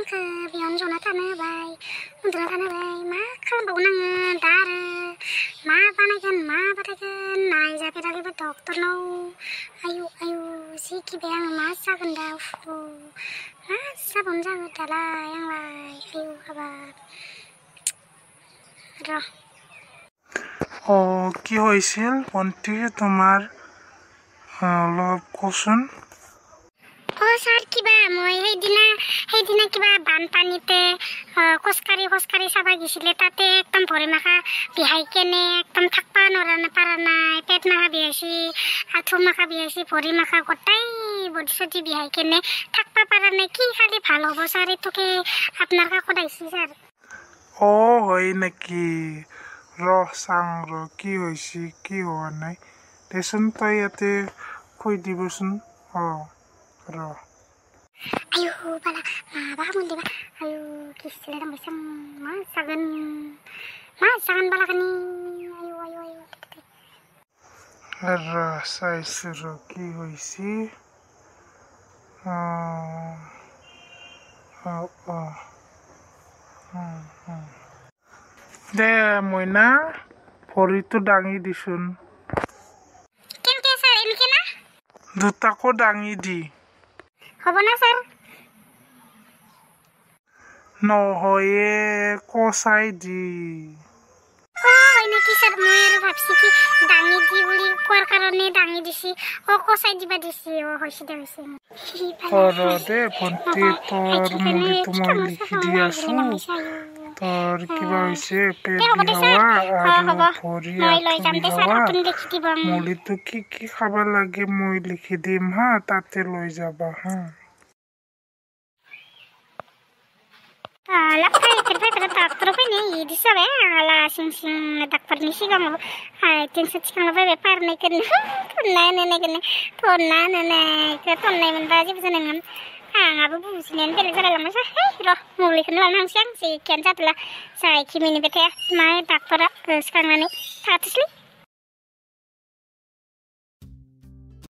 आंखौ बेयावनो जना थानो होबाय उन्दुना थानो होबाय मा खालामबावगोन आङो दा आरो मा बानायगोन मा बानायगोन नायजाफेराखैबो डक्टरनाव आयु आयु जि गिबाय आङो मा जागोन दा मा जाबावनो जागोन दालाय आंलाय आयु हाबाब र কি হয়েছিল ভন্টি তোমার অলপ কোৱাচোন ছাৰ কিবা মই সেইদিনা কিবা বানপানীতে খোজকাঢ়ি চাবা গৈছিলে তাতে একদম ভৰি মাখা বিহাই কেনে একদম থাকবা পাৰা নাই পেট মাখা বিহাইছি আঁঠু মাখা বিহাইছি ভৰি মাখা গোটাই বডি চডি বিহাই কেনে থাকবা পাৰা নাই কি খালি ভাল হ'ব ছাৰ এইটোকে আপোনাৰ কাষত আহিছি ছাৰ হয় নেকি চাং কি হৈছে কি হোৱা নাই দেচোন তই ইয়াতে কৈ দিবচোন ayo bala bangun di ba ayo kisah dong bisa masakan bala kan ayo চাইছো কি হৈছে দে মইনা ভৰিটো দাঙি দিছোন কেনকে ছাৰ এনেকে না দুটাকো দাঙি দি হ'ব না ছাৰ নহয়ে কচাই দি হয় নেকি ছাৰ মই আৰু ভাবছি কি দাঙি দি বুলি কোৱাৰ কাৰণে দাঙি দিছি কচাই দিবা দিছি হৈছে দে দে ভণ্টি তোৰ মুলিটো মই লিখি দি আছো তোৰ কিবা হৈছে পেট বিহাৱা আৰু ভৰি আঁঠু বিহাৱা মুলিটো কি কি খাব লাগে মই লিখি দিম হা তাতে লৈ যাবা হা Dokter ini di sana ala sing dokter ni sih kamu tin sekarang apa bepar nih kan tonai ke tonai mendaji bisa dengan ngabu businan beli cara lama sah roh mulai kenal nang siang si kian satu lah saya kimi nih bete mai dokter sekarang ini 100 nih